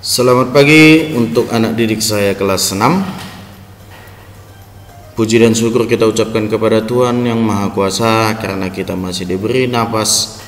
Selamat pagi untuk anak didik saya kelas 6. Puji dan syukur kita ucapkan kepada Tuhan yang Maha Kuasa karena kita masih diberi napas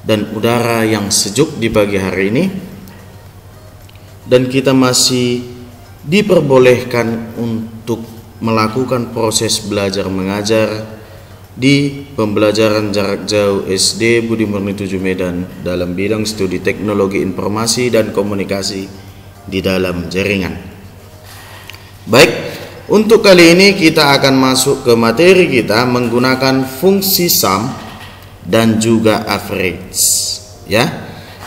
dan udara yang sejuk di pagi hari ini, dan kita masih diperbolehkan untuk melakukan proses belajar mengajar di pembelajaran jarak jauh SD Budi Murni 7 Medan dalam bidang studi teknologi informasi dan komunikasi di dalam jaringan. Baik, untuk kali ini kita akan masuk ke materi kita menggunakan fungsi sum dan juga average. Ya,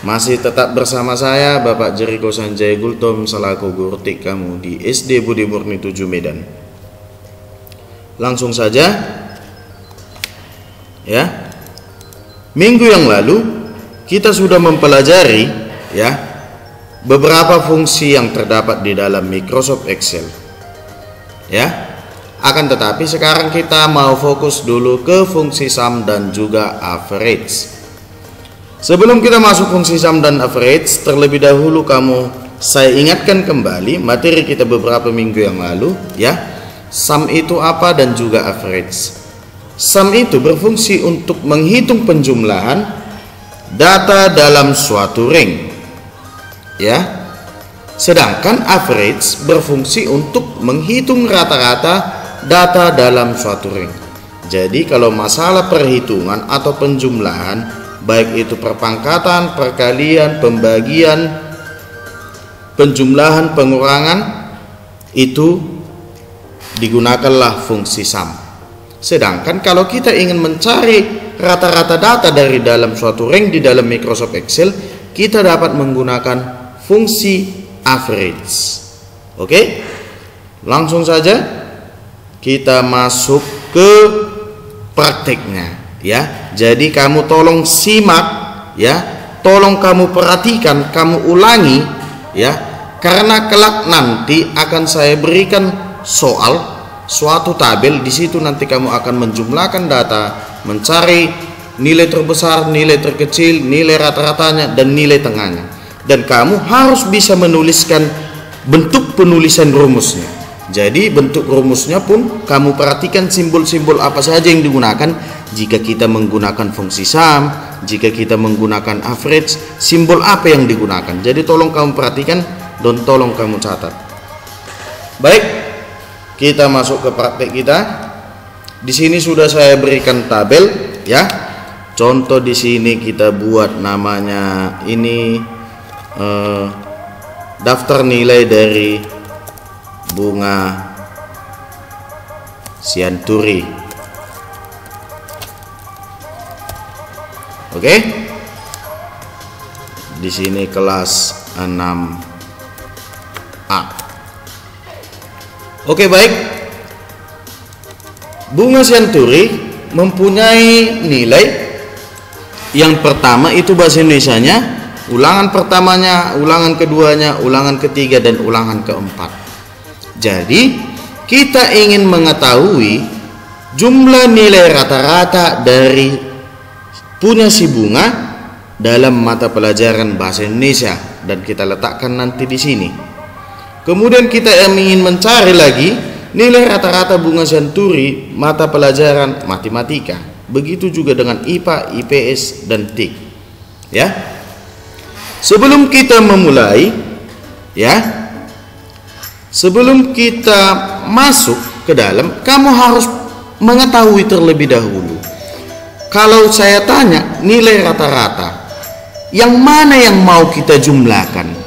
masih tetap bersama saya Bapak Jeriko Sanjay Gultom selaku guru TIK kamu di SD Budi Murni 7 Medan. Langsung saja. Ya, minggu yang lalu kita sudah mempelajari ya beberapa fungsi yang terdapat di dalam Microsoft Excel. Ya, akan tetapi sekarang kita mau fokus dulu ke fungsi sum dan juga average. Sebelum kita masuk fungsi sum dan average, terlebih dahulu saya ingatkan kembali materi kita beberapa minggu yang lalu ya. Sum itu apa dan juga average. Sum itu berfungsi untuk menghitung penjumlahan data dalam suatu ring, ya. Sedangkan average berfungsi untuk menghitung rata-rata data dalam suatu ring. Jadi kalau masalah perhitungan atau penjumlahan, baik itu perpangkatan, perkalian, pembagian, penjumlahan, pengurangan, itu digunakanlah fungsi sum. Sedangkan kalau kita ingin mencari rata-rata data dari dalam suatu ring di dalam Microsoft Excel, kita dapat menggunakan fungsi average. Oke? Langsung saja kita masuk ke prakteknya ya. Jadi kamu tolong simak ya, tolong kamu perhatikan, kamu ulangi ya, karena kelak nanti akan saya berikan suatu tabel. Di situ nanti kamu akan menjumlahkan data, mencari nilai terbesar, nilai terkecil, nilai rata-ratanya dan nilai tengahnya. Dan kamu harus bisa menuliskan bentuk penulisan rumusnya. Jadi bentuk rumusnya pun kamu perhatikan simbol-simbol apa saja yang digunakan. Jika kita menggunakan fungsi sum, jika kita menggunakan average, simbol apa yang digunakan. Jadi tolong kamu perhatikan dan tolong kamu catat. Baik, kita masuk ke praktek kita. Di sini sudah saya berikan tabel ya. Contoh di sini kita buat namanya ini daftar nilai dari bunga sianturi. Oke. Di sini kelas 6A. Oke, baik. Bunga sianturi mempunyai nilai. Yang pertama itu bahasa Indonesianya, ulangan pertamanya, ulangan keduanya, ulangan ketiga dan ulangan keempat. Jadi kita ingin mengetahui jumlah nilai rata-rata dari punya si bunga dalam mata pelajaran bahasa Indonesia, dan kita letakkan nanti di sini. Kemudian kita ingin mencari lagi nilai rata-rata bunga sianturi mata pelajaran matematika. Begitu juga dengan IPA, IPS dan TIK. Ya. Sebelum kita memulai ya, sebelum kita masuk ke dalam, kamu harus mengetahui terlebih dahulu. Kalau saya tanya nilai rata-rata, yang mana yang mau kita jumlahkan?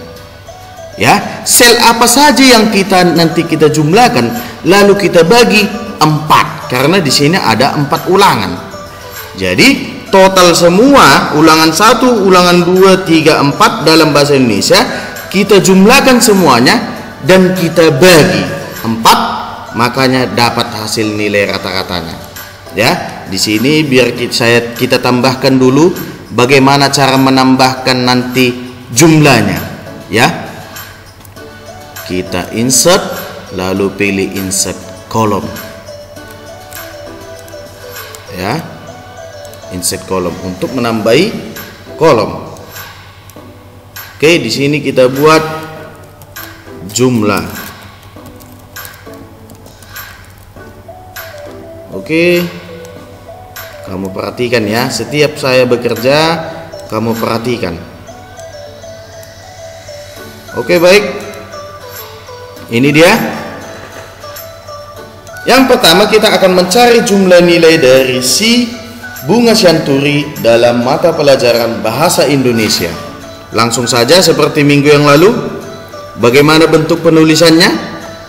Ya, sel apa saja yang nanti kita jumlahkan, lalu kita bagi 4 karena di sini ada 4 ulangan. Jadi total semua ulangan 1, ulangan 2, 3, 4 dalam bahasa Indonesia kita jumlahkan semuanya dan kita bagi 4, makanya dapat hasil nilai rata-ratanya. Ya, di sini biar kita tambahkan dulu bagaimana cara menambahkan nanti jumlahnya. Ya. Kita insert, lalu pilih insert kolom. Ya, insert kolom untuk menambahi kolom. Oke, di sini kita buat jumlah. Oke, kamu perhatikan ya, setiap saya bekerja kamu perhatikan. Oke, baik. Ini dia. Yang pertama kita akan mencari jumlah nilai dari si Bunga Syanturi dalam mata pelajaran Bahasa Indonesia. Langsung saja seperti minggu yang lalu. Bagaimana bentuk penulisannya?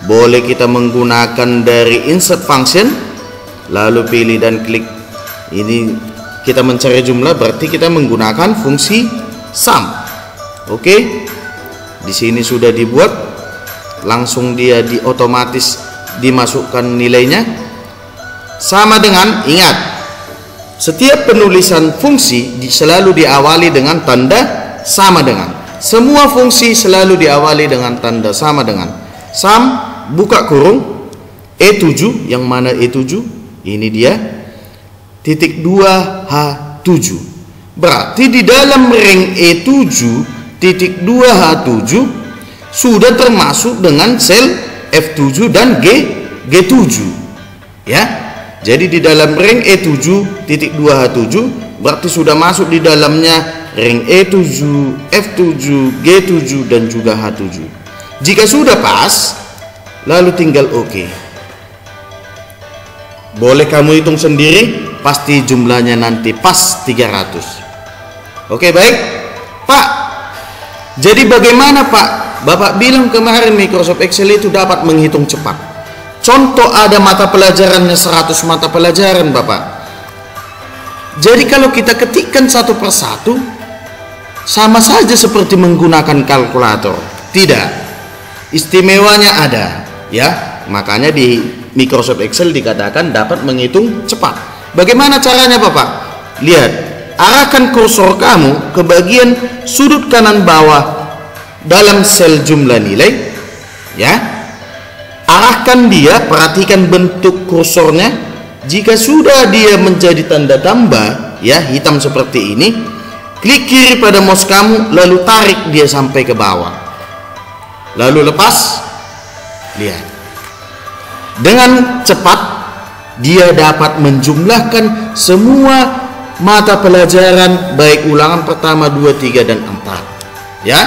Boleh kita menggunakan dari insert function, lalu pilih dan klik. Ini kita mencari jumlah, berarti kita menggunakan fungsi sum. Oke, di sini sudah dibuat, langsung dia otomatis dimasukkan nilainya. Sama dengan, ingat, setiap penulisan fungsi selalu diawali dengan tanda sama dengan. Semua fungsi selalu diawali dengan tanda sama dengan. Sum buka kurung E7, yang mana E7? Ini dia titik 2H7. Berarti di dalam ring E7 titik 2H7 sudah termasuk dengan sel F7 dan G7 ya. Jadi di dalam ring E7 titik 2H7 berarti sudah masuk di dalamnya ring E7, F7, G7 dan juga H7. Jika sudah pas, lalu tinggal OK. Boleh kamu hitung sendiri, pasti jumlahnya nanti pas 300. Oke, baik Pak. Jadi bagaimana Pak? Bapak bilang kemarin Microsoft Excel itu dapat menghitung cepat. Contoh ada mata pelajarannya 100 mata pelajaran Bapak. Jadi kalau kita ketikkan satu persatu, sama saja seperti menggunakan kalkulator. Tidak, istimewanya ada ya. Makanya di Microsoft Excel dikatakan dapat menghitung cepat. Bagaimana caranya Bapak? Lihat, arahkan kursor kamu ke bagian sudut kanan bawah dalam sel jumlah nilai ya. Arahkan dia, perhatikan bentuk kursornya. Jika sudah dia menjadi tanda tambah ya, hitam seperti ini, klik kiri pada mouse kamu, lalu tarik dia sampai ke bawah, lalu lepas. Lihat, dengan cepat dia dapat menjumlahkan semua mata pelajaran, baik ulangan pertama, 2, 3 dan 4 ya.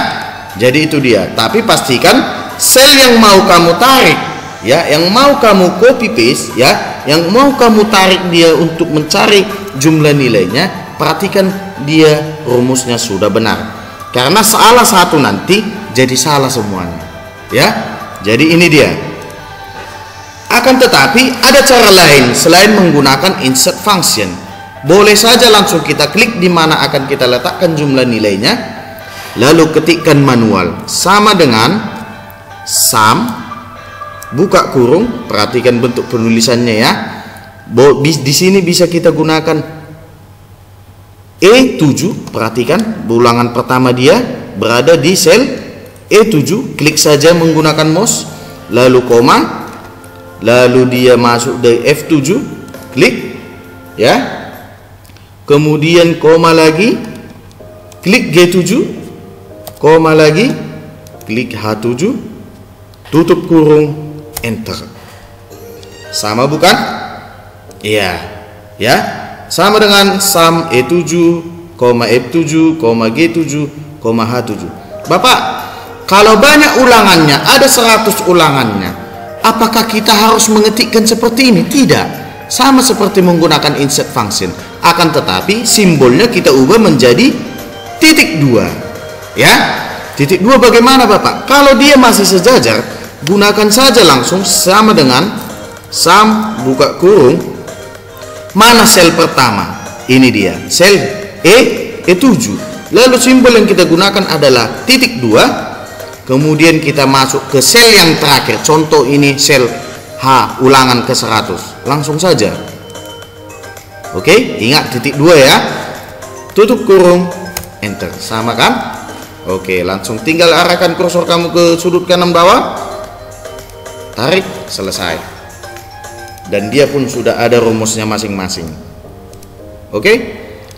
Jadi itu dia. Tapi pastikan sel yang mau kamu tarik ya, yang mau kamu copy paste ya, yang mau kamu tarik dia untuk mencari jumlah nilainya, perhatikan dia rumusnya sudah benar. Karena salah satu nanti jadi salah semuanya ya. Jadi ini dia. Akan tetapi ada cara lain selain menggunakan insert function. Boleh saja langsung kita klik di mana akan kita letakkan jumlah nilainya, lalu ketikkan manual sama dengan sum buka kurung. Perhatikan bentuk penulisannya ya. Di sini bisa kita gunakan E7. Perhatikan ulangan pertama dia berada di sel E7. Klik saja menggunakan mouse, lalu koma, lalu dia masuk dari F7, klik ya, kemudian koma lagi, klik G7, koma lagi, klik H7, tutup kurung, enter. Sama bukan? Iya ya, sama dengan sum E7, F7, G7, H7. Bapak, kalau banyak ulangannya, ada 100 ulangannya, apakah kita harus mengetikkan seperti ini? Tidak. Sama seperti menggunakan insert function. Akan tetapi simbolnya kita ubah menjadi titik 2 ya. Titik 2 bagaimana Bapak? Kalau dia masih sejajar, gunakan saja langsung sama dengan sum buka kurung. Mana sel pertama? Ini dia, sel E7. Lalu simbol yang kita gunakan adalah titik 2. Kemudian kita masuk ke sel yang terakhir. Contoh ini sel H, ulangan ke 100. Langsung saja. Oke, ingat titik 2 ya. Tutup kurung, enter. Sama kan? Oke, langsung tinggal arahkan kursor kamu ke sudut kanan bawah. Tarik, selesai. Dan dia pun sudah ada rumusnya masing-masing. Oke?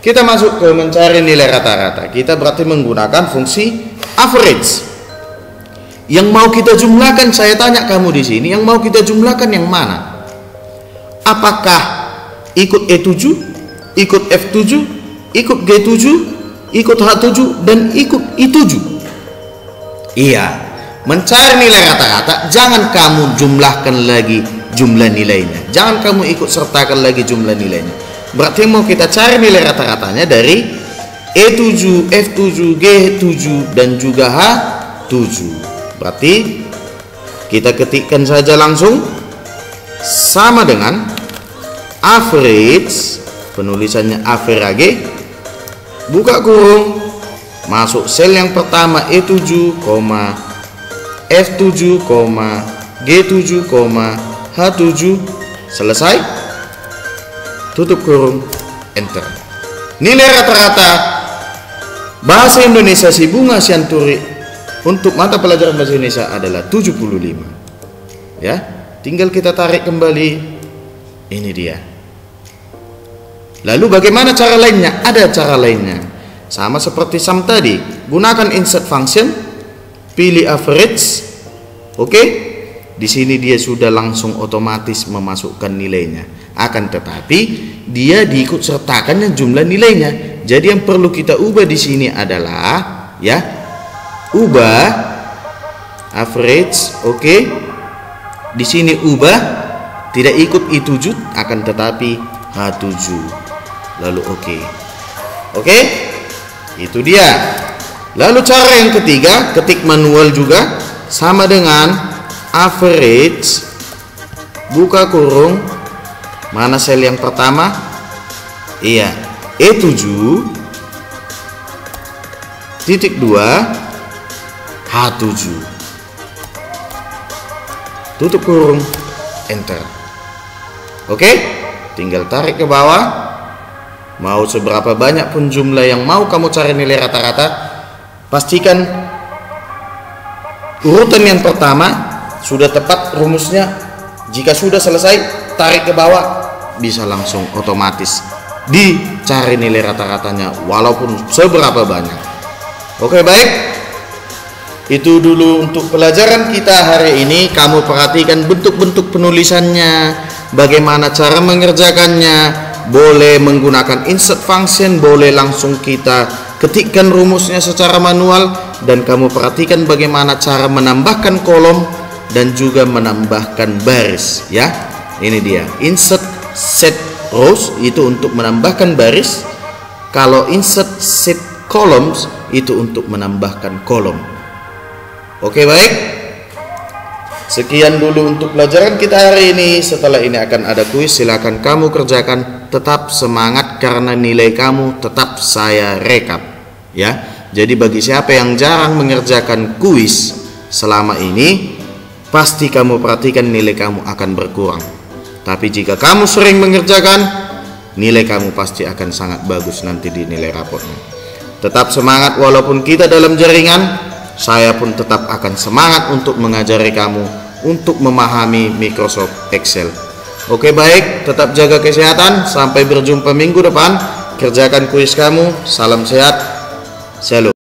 Kita masuk ke mencari nilai rata-rata. Kita berarti menggunakan fungsi average. Yang mau kita jumlahkan, saya tanya kamu di sini, yang mau kita jumlahkan yang mana? Apakah ikut E7, ikut F7, ikut G7, ikut H7, dan ikut I7? Iya, mencari nilai rata-rata, jangan kamu jumlahkan lagi jumlah nilainya. Jangan kamu ikut sertakan lagi jumlah nilainya. Berarti mau kita cari nilai rata-ratanya dari E7, F7, G7, dan juga H7. Berarti kita ketikkan saja langsung sama dengan average, penulisannya average, buka kurung, masuk sel yang pertama E7, F7, G7, H7, selesai, tutup kurung, enter. Nilai rata-rata bahasa Indonesia si Bunga Sianturi untuk mata pelajaran bahasa Indonesia adalah 75. Ya, tinggal kita tarik kembali. Ini dia. Lalu bagaimana cara lainnya? Ada cara lainnya. Sama seperti sum tadi, gunakan insert function, pilih average. Oke? Di sini dia sudah langsung otomatis memasukkan nilainya. Akan tetapi dia diikut sertakannya jumlah nilainya. Jadi yang perlu kita ubah di sini adalah ubah average. Oke. Di sini ubah tidak ikut I7 akan tetapi H7. Lalu oke. Itu dia. Lalu cara yang ketiga, ketik manual juga sama dengan average, buka kurung, mana sel yang pertama? Iya, E7 titik 2 H7, tutup kurung, enter. Oke, tinggal tarik ke bawah. Mau seberapa banyak pun jumlah yang mau kamu cari nilai rata-rata, pastikan urutan yang pertama sudah tepat rumusnya. Jika sudah selesai, tarik ke bawah, bisa langsung otomatis dicari nilai rata-ratanya walaupun seberapa banyak. Oke, baik. Itu dulu untuk pelajaran kita hari ini. Kamu perhatikan bentuk-bentuk penulisannya, bagaimana cara mengerjakannya. Boleh menggunakan insert function, boleh langsung kita ketikkan rumusnya secara manual, dan kamu perhatikan bagaimana cara menambahkan kolom dan juga menambahkan baris. Ya, ini dia insert set rows, itu untuk menambahkan baris. Kalau insert set columns itu untuk menambahkan kolom. Oke, baik. Sekian dulu untuk pelajaran kita hari ini. Setelah ini akan ada kuis, silakan kamu kerjakan. Tetap semangat karena nilai kamu tetap saya rekap, ya. Jadi bagi siapa yang jarang mengerjakan kuis selama ini, pasti kamu perhatikan nilai kamu akan berkurang. Tapi jika kamu sering mengerjakan, nilai kamu pasti akan sangat bagus nanti di nilai raportnya. Tetap semangat walaupun kita dalam jaringan. Saya pun tetap akan semangat untuk mengajari kamu untuk memahami Microsoft Excel. Oke, baik, tetap jaga kesehatan. Sampai berjumpa minggu depan. Kerjakan kuis kamu. Salam sehat. Shalom.